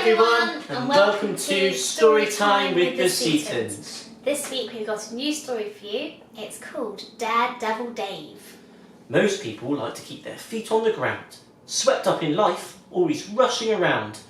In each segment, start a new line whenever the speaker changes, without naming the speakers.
everyone, and welcome to Storytime with the Seatons.
This week we've got a new story for you. It's called Daredevil Dave.
Most people like to keep their feet on the ground, swept up in life, always rushing around,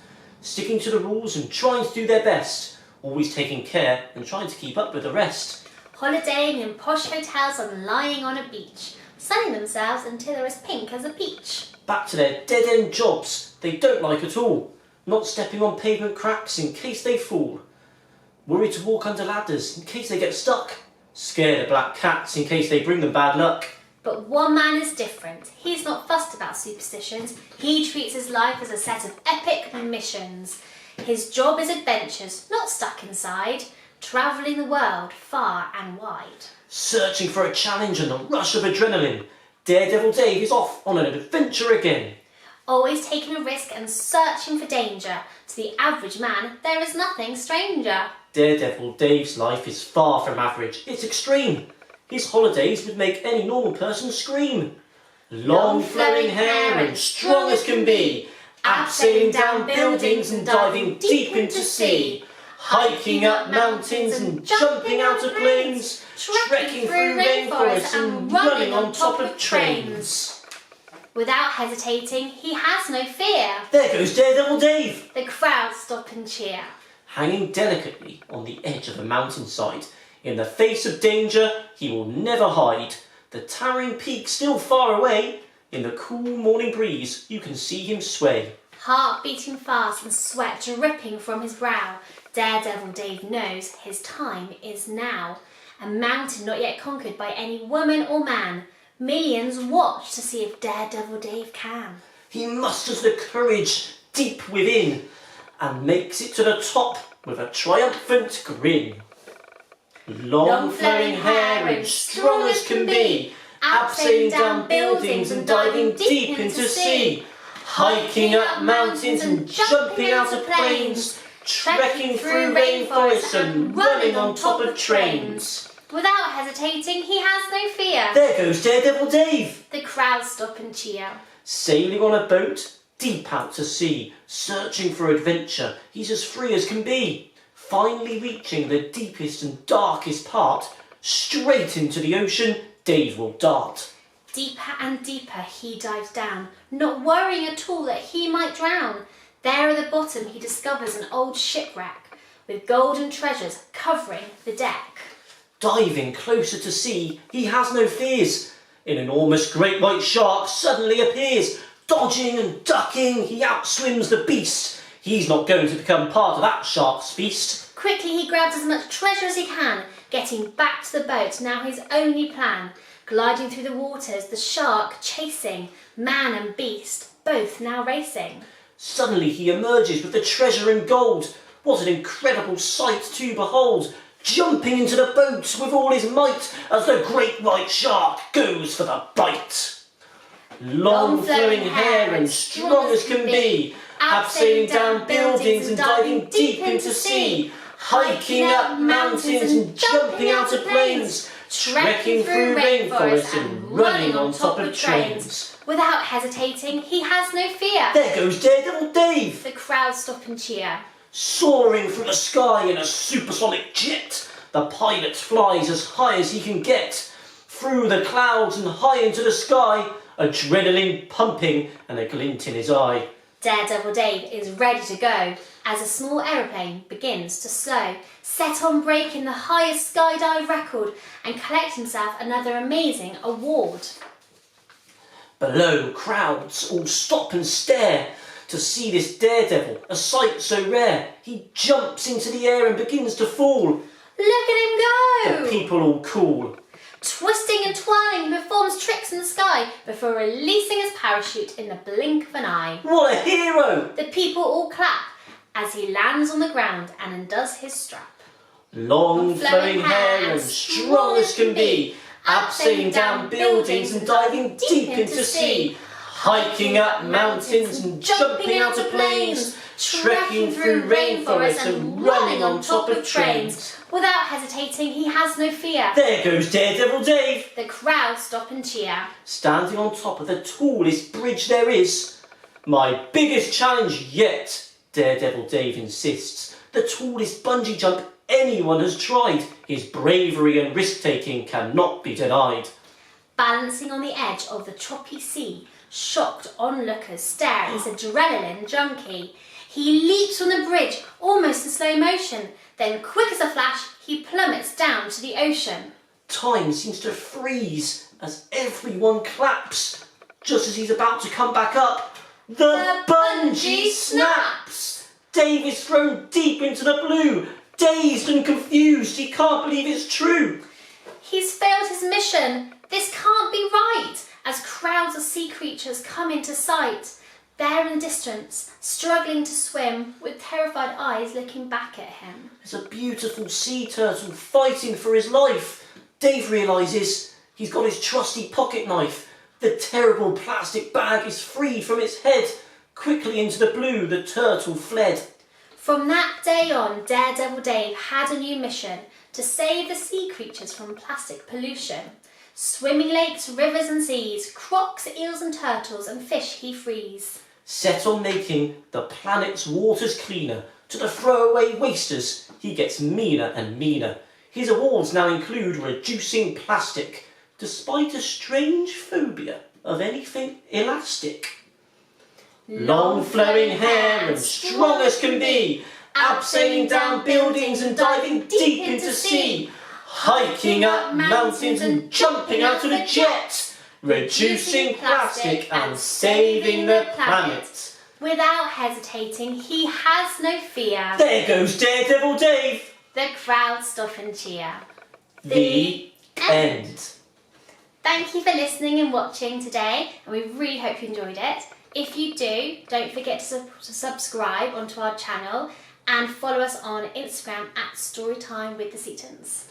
sticking to the rules and trying to do their best, always taking care and trying to keep up with the rest.
Holidaying in posh hotels and lying on a beach, sunning themselves until they're as pink as a peach.
Back to their dead-end jobs they don't like at all, not stepping on pavement cracks in case they fall. Worried to walk under ladders in case they get stuck. Scared of black cats in case they bring them bad luck.
But one man is different. He's not fussed about superstitions. He treats his life as a set of epic missions. His job is adventures, not stuck inside. Travelling the world far and wide.
Searching for a challenge and the rush of adrenaline, Daredevil Dave is off on an adventure again.
Always taking a risk and searching for danger. To the average man, there is nothing stranger.
Daredevil Dave's life is far from average. It's extreme. His holidays would make any normal person scream. Long flowing hair and strong as can be, abseiling down buildings and diving deep into sea. Hiking up mountains and jumping out of planes, trekking through rainforests and running on top of trains.
Without hesitating, he has no fear.
There goes Daredevil Dave!
The crowd stop and cheer.
Hanging delicately on the edge of a mountainside, in the face of danger, he will never hide. The towering peak still far away, in the cool morning breeze, you can see him sway.
Heart beating fast and sweat dripping from his brow, Daredevil Dave knows his time is now. A mountain not yet conquered by any woman or man. Millions watch to see if Daredevil Dave can.
He musters the courage deep within and makes it to the top with a triumphant grin. Long flowing hair and strong as can be, abseiling down buildings and diving deep into sea. Hiking up mountains and jumping out of planes, trekking through rainforests and running on top of trains.
Without hesitating, he has no fear.
There goes Daredevil Dave!
The crowd stop and cheer.
Sailing on a boat, deep out to sea, searching for adventure, he's as free as can be. Finally reaching the deepest and darkest part, straight into the ocean, Dave will dart.
Deeper and deeper he dives down, not worrying at all that he might drown. There at the bottom he discovers an old shipwreck, with golden treasures covering the deck.
Diving closer to sea, he has no fears. An enormous great white shark suddenly appears. Dodging and ducking, he outswims the beast. He's not going to become part of that shark's feast.
Quickly he grabs as much treasure as he can, getting back to the boat, now his only plan. Gliding through the waters, the shark chasing, man and beast, both now racing.
Suddenly he emerges with the treasure and gold. What an incredible sight to behold! Jumping into the boat with all his might as the great white shark goes for the bite. Long flowing hair and strong as can be, abseiling down buildings and diving deep into sea. Hiking up mountains and jumping out of planes, trekking through rainforests and running on top of trains.
Without hesitating, he has no fear.
There goes Daredevil Dave!
The crowd stop and cheer.
Soaring through the sky in a supersonic jet, the pilot flies as high as he can get. Through the clouds and high into the sky, adrenaline pumping and a glint in his eye.
Daredevil Dave is ready to go as a small aeroplane begins to slow, set on breaking the highest skydive record and collect himself another amazing award.
Below, crowds all stop and stare to see this daredevil, a sight so rare. He jumps into the air and begins to fall.
Look at him go!
The people all cool.
Twisting and twirling, he performs tricks in the sky before releasing his parachute in the blink of an eye.
What a hero!
The people all clap as he lands on the ground and undoes his strap.
Long flowing hair and strong as can be, abseiling down buildings and diving deep into sea. Hiking up mountains and jumping out of planes, trekking through rainforests and running on top of trains.
Without hesitating, he has no fear.
There goes Daredevil Dave!
The crowd stop and cheer.
Standing on top of the tallest bridge there is. My biggest challenge yet Daredevil Dave insists. The tallest bungee jump anyone has tried. His bravery and risk-taking cannot be denied.
Balancing on the edge of the choppy sea, shocked onlookers stare at his adrenaline junkie. He leaps from the bridge, almost in slow motion. Then, quick as a flash, he plummets down to the ocean.
Time seems to freeze as everyone claps. Just as he's about to come back up, the bungee snaps. Dave is thrown deep into the blue. Dazed and confused, he can't believe it's true.
He's failed his mission. This can't be right. As crowds of sea creatures come into sight, there in the distance, struggling to swim, with terrified eyes looking back at him.
There's a beautiful sea turtle fighting for his life. Dave realises he's got his trusty pocket knife. The terrible plastic bag is free from its head. Quickly into the blue, the turtle fled.
From that day on, Daredevil Dave had a new mission: to save the sea creatures from plastic pollution. Swimming lakes, rivers and seas, crocs, eels and turtles and fish he frees.
Set on making the planet's waters cleaner, to the throwaway wasters he gets meaner and meaner. His awards now include reducing plastic, despite a strange phobia of anything elastic. Long flowing hair and strong as can be, abseiling down buildings and diving deep into sea, hiking up mountains and jumping out of a jet, reducing plastic and saving the planet.
Without hesitating, he has no fear.
There goes Daredevil Dave.
The crowd stop and cheer.
The end.
Thank you for listening and watching today, and we really hope you enjoyed it. If you do, don't forget to subscribe onto our channel and follow us on Instagram at Storytime with the Seatons.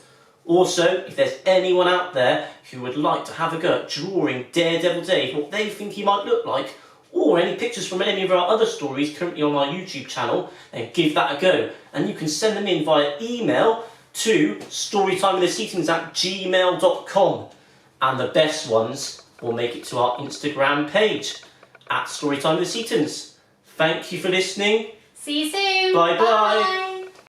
Also, if there's anyone out there who would like to have a go at drawing Daredevil Dave, what they think he might look like, or any pictures from any of our other stories currently on our YouTube channel, then give that a go. And you can send them in via email to storytimewiththeseatons@gmail.com. And the best ones will make it to our Instagram page at Storytime with the Seatons. Thank you for listening.
See you soon.
Bye bye.